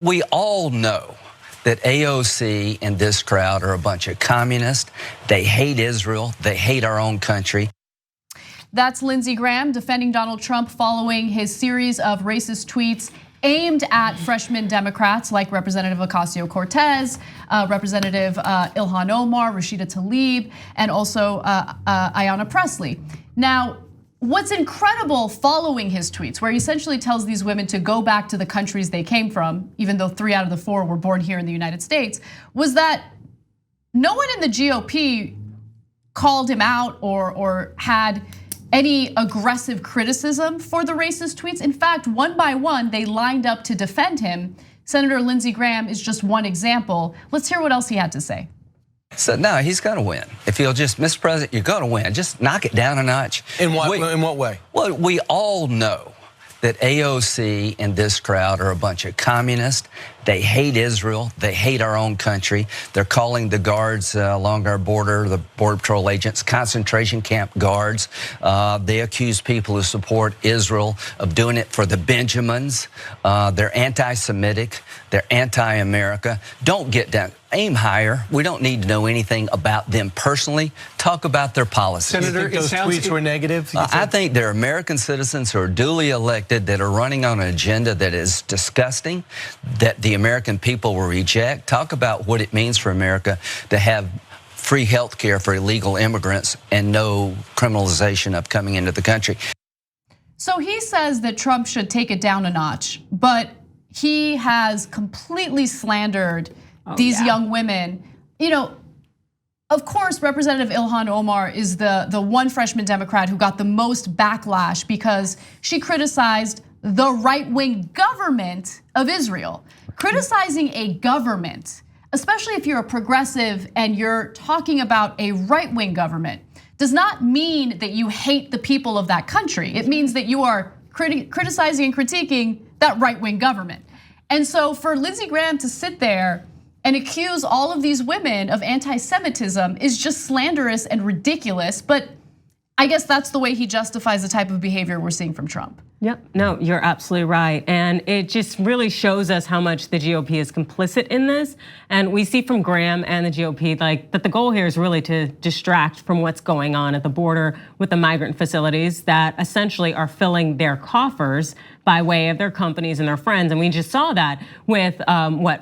We all know that AOC and this crowd are a bunch of communists. They hate Israel. They hate our own country. That's Lindsey Graham defending Donald Trump following his series of racist tweets aimed at freshman Democrats like Representative Ocasio-Cortez, Representative Ilhan Omar, Rashida Tlaib, and also Ayanna Pressley. Now, what's incredible following his tweets, where he essentially tells these women to go back to the countries they came from, even though 3 out of the 4 were born here in the United States, was that no one in the GOP called him out or had any aggressive criticism for the racist tweets. In fact, one by one, they lined up to defend him. Senator Lindsey Graham is just one example. Let's hear what else he had to say. So no, he's gonna win. If he'll just, Mr. President, you're gonna win. Just knock it down a notch. In what way? Well, we all know that AOC and this crowd are a bunch of communists. They hate Israel. They hate our own country. They're calling the guards along our border, the Border Patrol agents, concentration camp guards. They accuse people who support Israel of doing it for the Benjamins. They're anti-Semitic. They're anti-America. Don't get down. Aim higher. We don't need to know anything about them personally. Talk about their policies. Senator, those tweets were negative? I think they're American citizens who are duly elected that are running on an agenda that is disgusting, that the American people will reject. Talk about what it means for America to have free health care for illegal immigrants and no criminalization of coming into the country. So he says that Trump should take it down a notch, but he has completely slandered these young women. You know, of course, Representative Ilhan Omar is the one freshman Democrat who got the most backlash because she criticized the right-wing government of Israel. Criticizing a government, especially if you're a progressive and you're talking about a right-wing government, does not mean that you hate the people of that country. It means that you are criticizing and critiquing that right-wing government. And so for Lindsey Graham to sit there and accuse all of these women of anti-Semitism is just slanderous and ridiculous, but I guess that's the way he justifies the type of behavior we're seeing from Trump. Yep, no, you're absolutely right. And it just really shows us how much the GOP is complicit in this. And we see from Graham and the GOP that the goal here is really to distract from what's going on at the border with the migrant facilities that essentially are filling their coffers by way of their companies and their friends. And we just saw that with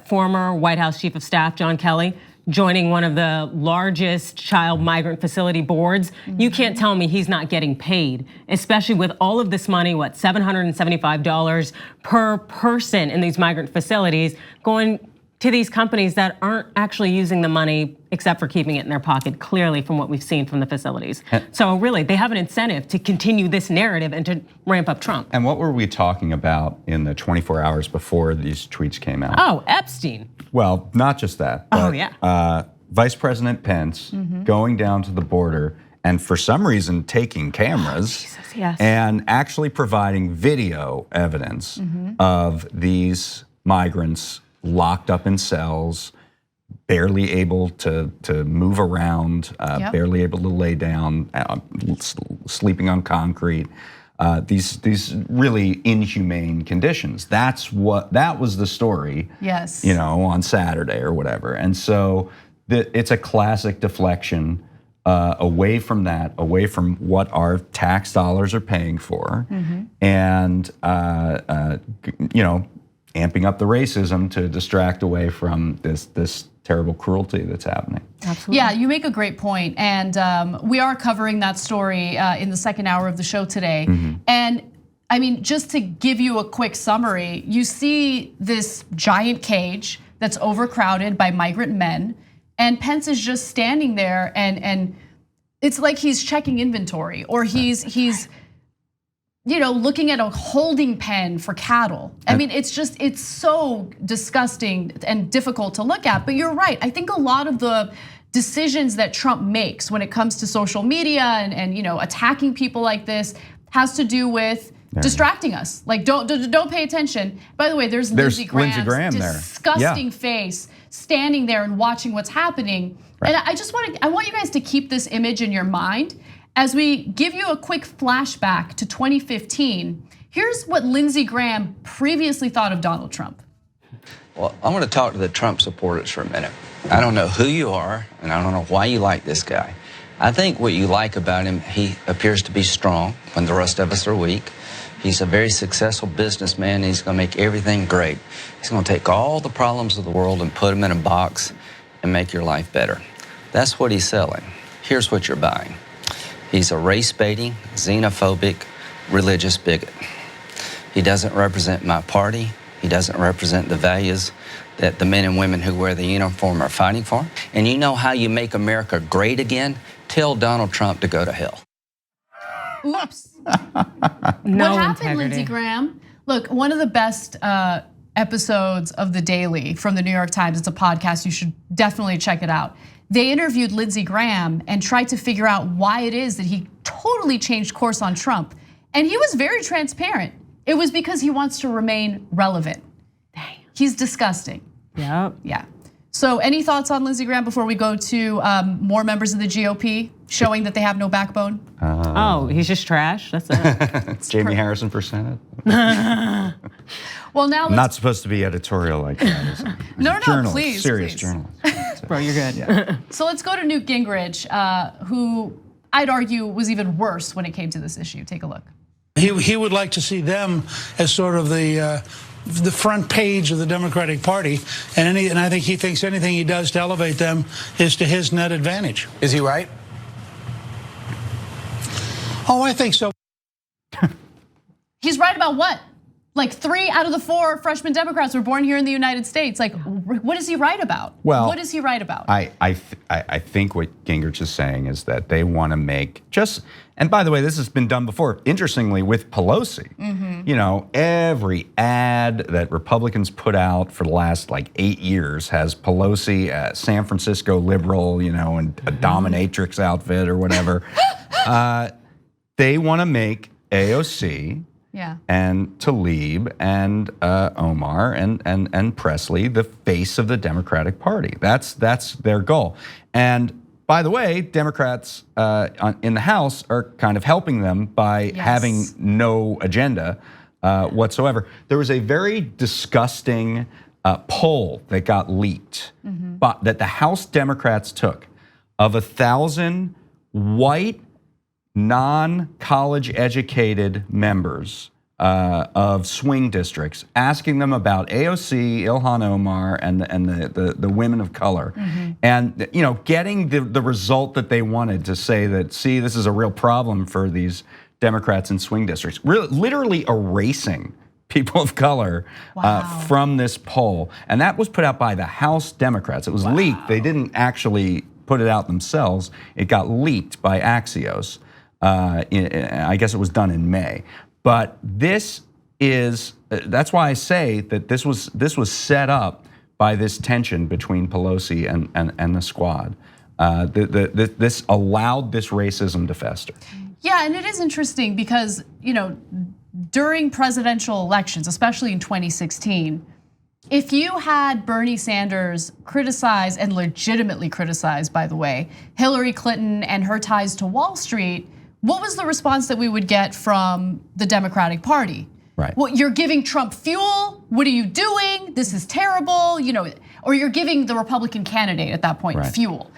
former White House Chief of Staff John Kelly joining one of the largest child migrant facility boards. You can't tell me he's not getting paid, especially with all of this money, $775 per person in these migrant facilities going to these companies that aren't actually using the money except for keeping it in their pocket, clearly from what we've seen from the facilities. So really, they have an incentive to continue this narrative and to ramp up Trump. And what were we talking about in the 24 hours before these tweets came out? Oh, Epstein. Well, not just that. But, Vice President Pence going down to the border and for some reason taking cameras and actually providing video evidence of these migrants locked up in cells, barely able to move around, barely able to lay down, sleeping on concrete. These really inhumane conditions. That was the story. Yes. You know, on Saturday or whatever. And so it's a classic deflection away from that, away from what our tax dollars are paying for, and you know, amping up the racism to distract away from this terrible cruelty that's happening. Absolutely. Yeah, you make a great point, and we are covering that story in the second hour of the show today. And I mean, just to give you a quick summary, you see this giant cage that's overcrowded by migrant men, and Pence is just standing there, and it's like he's checking inventory, or he's you know, looking at a holding pen for cattle. I mean, it's so disgusting and difficult to look at, but you're right. I think a lot of the decisions that Trump makes when it comes to social media and you know, attacking people like this has to do with distracting us. Like, don't pay attention. By the way, there's Lindsey Graham's disgusting face standing there and watching what's happening. And I want you guys to keep this image in your mind. As we give you a quick flashback to 2015, here's what Lindsey Graham previously thought of Donald Trump. Well, I want to talk to the Trump supporters for a minute. I don't know who you are, and I don't know why you like this guy. I think what you like about him, he appears to be strong when the rest of us are weak. He's a very successful businessman, and he's going to make everything great. He's going to take all the problems of the world and put them in a box and make your life better. That's what he's selling. Here's what you're buying. He's a race-baiting, xenophobic, religious bigot. He doesn't represent my party. He doesn't represent the values that the men and women who wear the uniform are fighting for. And you know how you make America great again? Tell Donald Trump to go to hell. Oops. No what happened, integrity. Lindsey Graham? Look, one of the best episodes of The Daily from the New York Times, it's a podcast, you should definitely check it out. They interviewed Lindsey Graham and tried to figure out why it is that he totally changed course on Trump. And he was very transparent. It was because he wants to remain relevant. Damn. He's disgusting. Yep. Yeah. So any thoughts on Lindsey Graham before we go to more members of the GOP showing that they have no backbone? Oh, he's just trash. That's it. Jamie Harrison for Senate. Well, now I'm not supposed to be editorial like that. No, journalist, please, serious please. journalist. Bro, you're good. Yeah. So let's go to Newt Gingrich, who I'd argue was even worse when it came to this issue. Take a look. He would like to see them as sort of the front page of the Democratic Party, and I think he thinks anything he does to elevate them is to his net advantage. Is he right? Oh, I think so. He's right about what? Like 3 out of the 4 freshman Democrats were born here in the United States. Like, what is he right about? Well, what is he right about? I think what Gingrich is saying is that they want to make just, and by the way, this has been done before, interestingly, with Pelosi. You know, every ad that Republicans put out for the last like 8 years has Pelosi, San Francisco liberal, you know, and a dominatrix outfit or whatever. They want to make AOC and Tlaib and Omar and Presley the face of the Democratic Party. That's their goal. And by the way, Democrats in the House are kind of helping them by having no agenda whatsoever. There was a very disgusting poll that got leaked, but that the House Democrats took of 1,000 white, non-college educated members of swing districts, asking them about AOC, Ilhan Omar, and the women of color, and you know, getting the result that they wanted to say that, see, this is a real problem for these Democrats in swing districts, literally erasing people of color from this poll, and that was put out by the House Democrats. It was leaked. They didn't actually put it out themselves. It got leaked by Axios. I guess it was done in May, but this is, that's why I say that this was set up by this tension between Pelosi and the squad. This allowed this racism to fester. Yeah, and it is interesting because, you know, during presidential elections, especially in 2016, if you had Bernie Sanders criticize, and legitimately criticize, by the way, Hillary Clinton and her ties to Wall Street, what was the response that we would get from the Democratic Party? Right. Well, you're giving Trump fuel. What are you doing? This is terrible. You know, or you're giving the Republican candidate at that point fuel.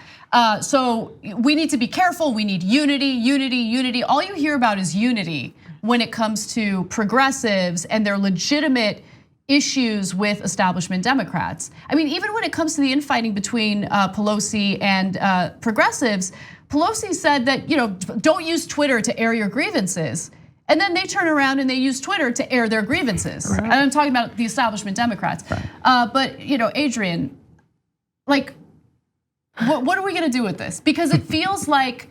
So we need to be careful. We need unity, unity, unity. All you hear about is unity when it comes to progressives and their legitimate issues with establishment Democrats. I mean, even when it comes to the infighting between Pelosi and progressives, Pelosi said that, you know, don't use Twitter to air your grievances. And then they turn around and they use Twitter to air their grievances. Right. And I'm talking about the establishment Democrats. Right. But, you know, Adrienne, like, what are we gonna do with this? Because it feels like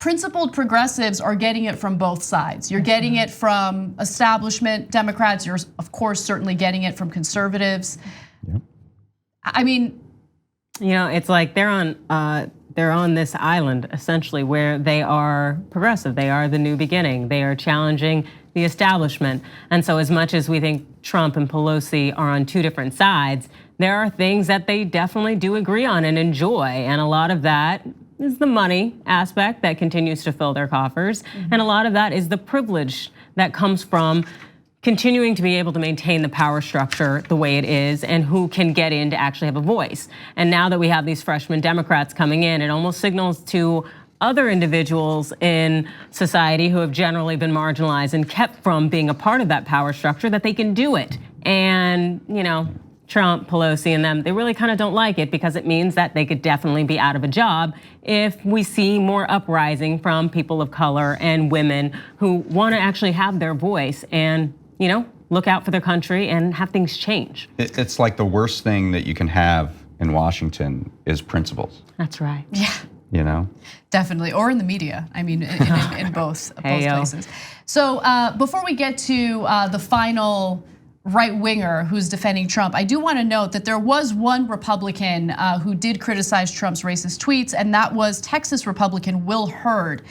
principled progressives are getting it from both sides. You're getting it from establishment Democrats. You're, of course, certainly getting it from conservatives. Yep. I mean, you know, it's like they're on this island essentially where they are progressive. They are the new beginning. They are challenging the establishment. And so as much as we think Trump and Pelosi are on two different sides, there are things that they definitely do agree on and enjoy. And a lot of that is the money aspect that continues to fill their coffers. And a lot of that is the privilege that comes from continuing to be able to maintain the power structure the way it is and who can get in to actually have a voice. And now that we have these freshman Democrats coming in, it almost signals to other individuals in society who have generally been marginalized and kept from being a part of that power structure that they can do it. And, Trump, Pelosi, and them, they really kind of don't like it because it means that they could definitely be out of a job if we see more uprising from people of color and women who want to actually have their voice and, look out for their country and have things change. It's like the worst thing that you can have in Washington is principles. That's right. Yeah. Definitely, or in the media. I mean, in both places. So before we get to the final right-winger who's defending Trump, I do want to note that there was one Republican who did criticize Trump's racist tweets, and that was Texas Republican Will Hurd.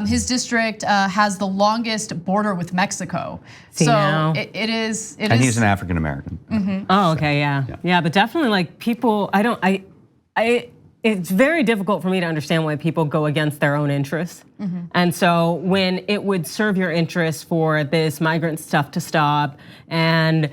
His district has the longest border with Mexico. It is. And he's an African American. Oh, okay, yeah, but definitely like people. It's very difficult for me to understand why people go against their own interests. And so when it would serve your interests for this migrant stuff to stop and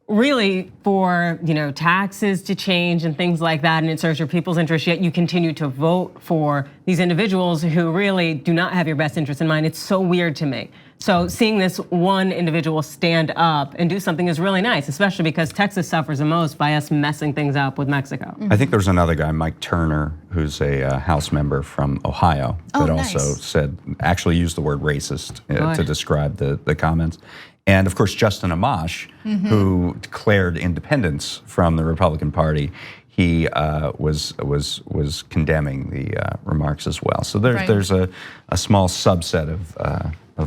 really for taxes to change and things like that, and it serves your people's interest, yet you continue to vote for these individuals who really do not have your best interest in mind, it's so weird to me. So seeing this one individual stand up and do something is really nice, especially because Texas suffers the most by us messing things up with Mexico. I think there's another guy, Mike Turner, who's a House member from Ohio, that also actually used the word racist to describe the comments. And of course, Justin Amash, who declared independence from the Republican Party, he was condemning the remarks as well. So there's a small subset of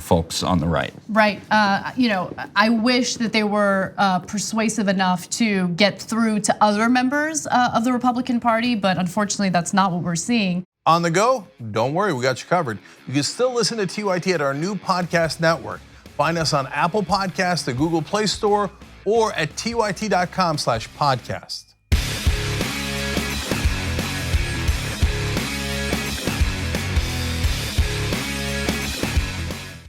folks on the right. Right. I wish that they were persuasive enough to get through to other members of the Republican Party, but unfortunately, that's not what we're seeing. On the go? Don't worry, we got you covered. You can still listen to TYT at our new podcast network. Find us on Apple Podcasts, the Google Play Store, or at tyt.com/podcast.